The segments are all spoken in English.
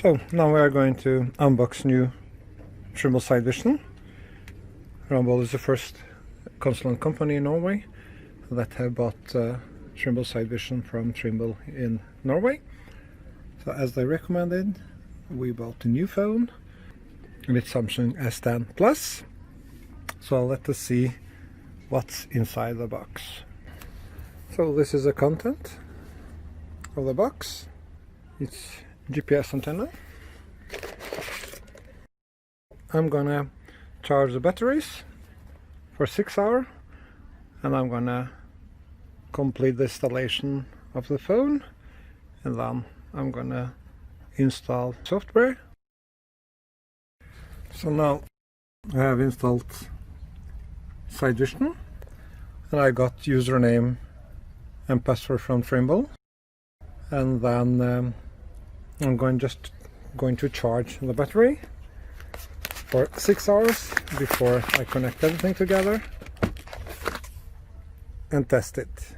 So now we are going to unbox new Trimble Sitevision. Trimble is the first consultant company in Norway that have bought Trimble Sitevision from Trimble in Norway. So as they recommended, we bought a new phone with Samsung S10 Plus. So let us see what's inside the box. So this is the content of the box. It's GPS antenna. I'm gonna charge the batteries for 6 hours, and I'm gonna complete the installation of the phone, and then I'm gonna install software. So now I have installed Sitevision, and I got username and password from Trimble, and then I'm just going to charge the battery for 6 hours before I connect everything together and test it.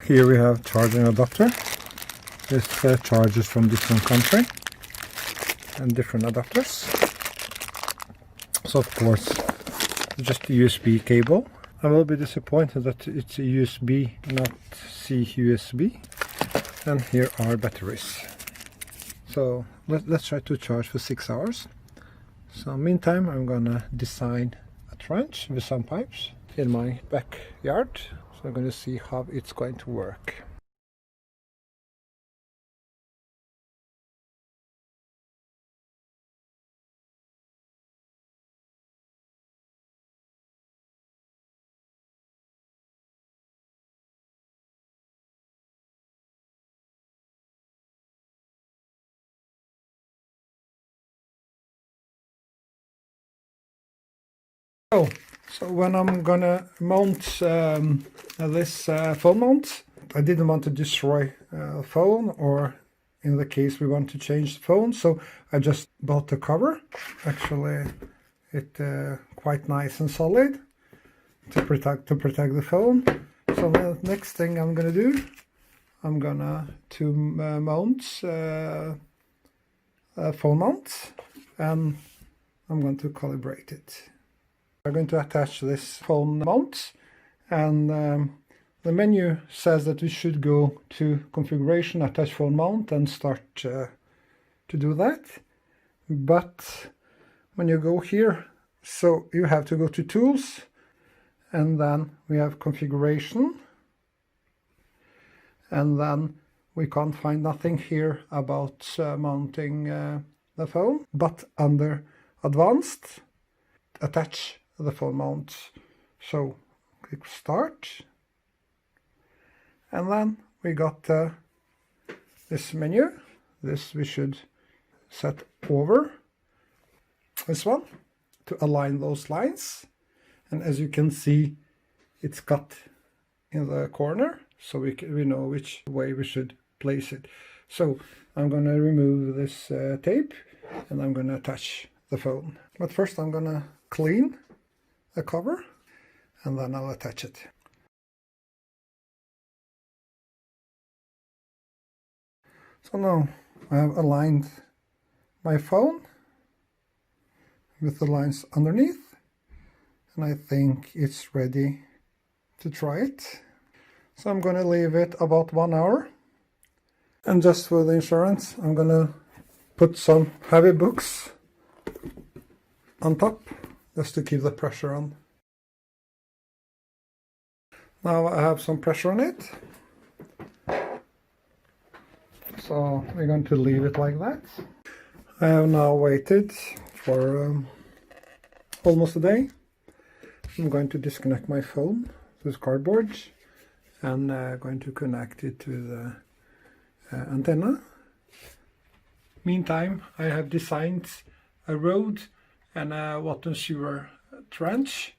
Here we have charging adapter. This charges from different country and different adapters. So of course just a USB cable. I will be disappointed that it's a USB, not C-USB. And here are batteries. So let's try to charge for 6 hours. So meantime, I'm gonna design a trench with some pipes in my backyard. So I'm gonna see how it's going to work. So when I'm gonna mount this phone mount, I didn't want to destroy the phone, or in the case we want to change the phone, so I just bought the cover. Actually it's quite nice and solid to protect the phone. So the next thing I'm gonna do, I'm gonna mount a phone mount, and I'm going to calibrate it. I'm going to attach this phone mount, and the menu says that we should go to configuration, attach phone mount, and start to do that. But when you go here, so you have to go to tools, and then we have configuration, and then we can't find nothing here about mounting the phone, but under advanced, attach the phone mount. So click start, and then we got this menu. This we should set over this one to align those lines, and as you can see, it's cut in the corner, so we know which way we should place it. So I'm going to remove this tape, and I'm going to attach the phone. But first I'm going to clean the cover, and then I'll attach it. So now I have aligned my phone with the lines underneath, and I think it's ready to try it. So I'm going to leave it about 1 hour, and just for the insurance I'm going to put some heavy books on top, just to keep the pressure on. Now I have some pressure on it, so we're going to leave it like that. I have now waited for almost a day. I'm going to disconnect my phone to this cardboard, and going to connect it to the antenna. Meantime, I have designed a road and a water sewer trench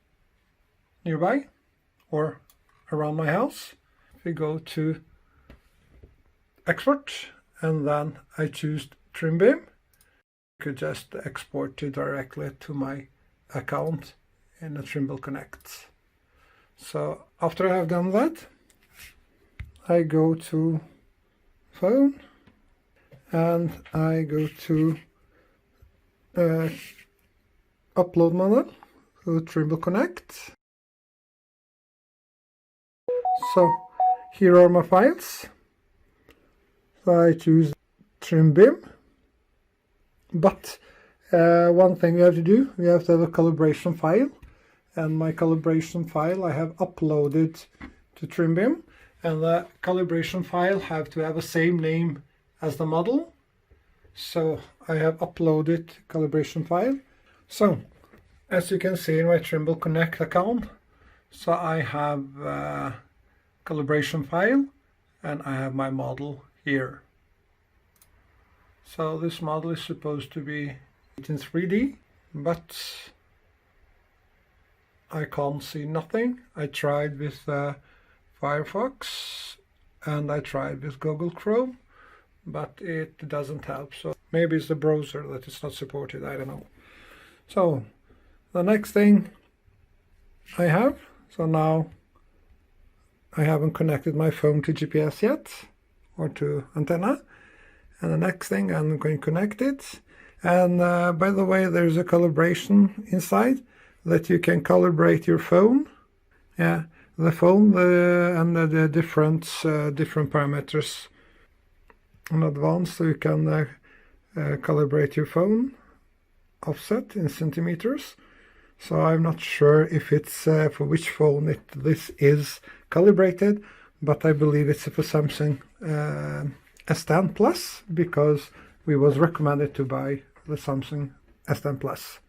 nearby or around my house. We go to export, and then I choose TrimBIM. I could just export it directly to my account in the Trimble Connect. So after I have done that, I go to phone, and I go to upload model to Trimble Connect. So here are my files. So I choose TrimBIM, but one thing we have to do, we have to have a calibration file, and my calibration file I have uploaded to TrimBIM, and the calibration file have to have the same name as the model. So I have uploaded calibration file. So as you can see in my Trimble Connect account, so I have calibration file and I have my model here. So this model is supposed to be in 3D, but I can't see nothing. I tried with Firefox and I tried with Google Chrome, but it doesn't help. So maybe it's the browser that is not supported, I don't know. So the next thing I have, so now I haven't connected my phone to GPS yet, or to antenna. And the next thing I'm going to connect it. And by the way, there's a calibration inside that you can calibrate your phone. Yeah, the phone and the different parameters. In advance, so you can calibrate your phone offset in centimeters. So I'm not sure if it's for which phone this is calibrated, but I believe it's for Samsung S10 Plus, because we was recommended to buy the Samsung S10 Plus.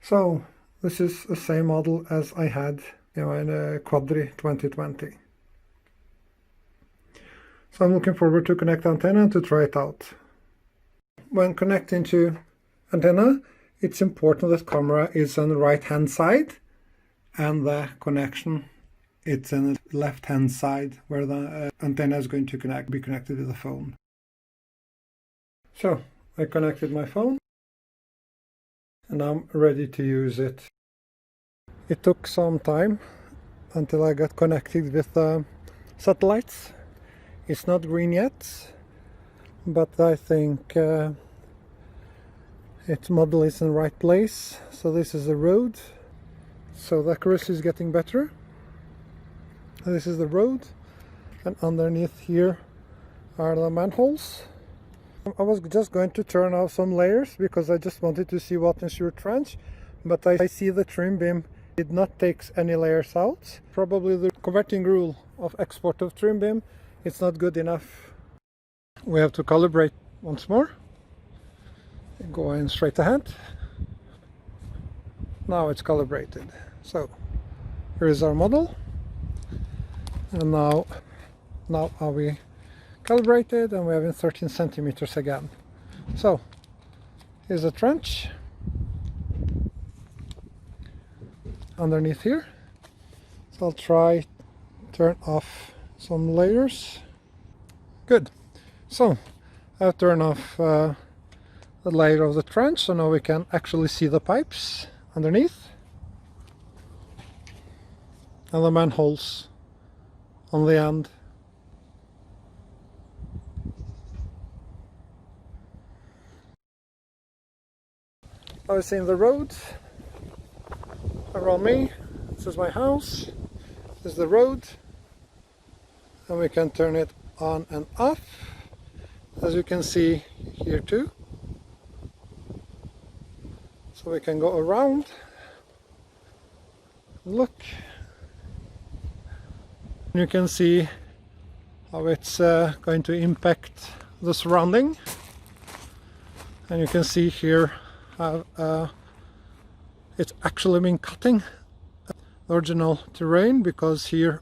So this is the same model as I had in a Quadri 2020. So I'm looking forward to connect antenna and to try it out. When connecting to antenna, it's important that camera is on the right hand side and the connection it's on the left hand side where the antenna is going to be connected to the phone. So I connected my phone and I'm ready to use it. It took some time until I got connected with the satellites. It's not green yet, but I think its model is in the right place. So this is the road. So the accuracy is getting better. This is the road, and underneath here are the manholes. I was just going to turn off some layers because I just wanted to see what is your trench, but I see the TrimBIM did not take any layers out. Probably the converting rule of export of TrimBIM, it's not good enough. We have to calibrate once more. Going straight ahead. Now it's calibrated. So here is our model. And now are we calibrated, and we have in 13 centimeters again. So here's a trench underneath here. So I'll try turn off some layers. Good. So I've turned off the layer of the trench, so now we can actually see the pipes underneath and the manholes on the end. I've seen the road around me. This is my house. This is the road, and we can turn it on and off, as you can see here too. So we can go around, look. You can see how it's going to impact the surrounding, and you can see here how it's actually been cutting the original terrain, because here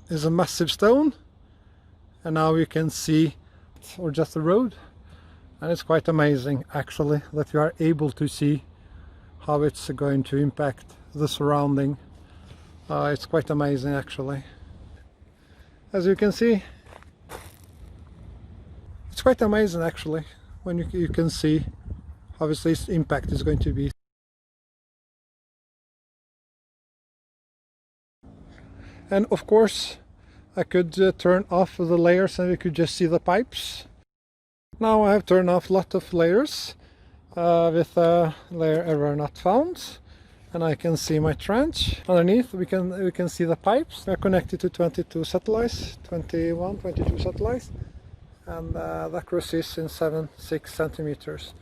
is a massive stone, and now you can see or just the road, and it's quite amazing actually that you are able to see how it's going to impact the surrounding. It's quite amazing actually. As you can see, it's quite amazing actually when you can see how this impact is going to be. And of course I could turn off the layers and we could just see the pipes. Now I have turned off a lot of layers with a layer error not found, and I can see my trench. Underneath we can see the pipes. They're connected to 22 satellites, 22 satellites, and the accuracy is in 6 centimeters.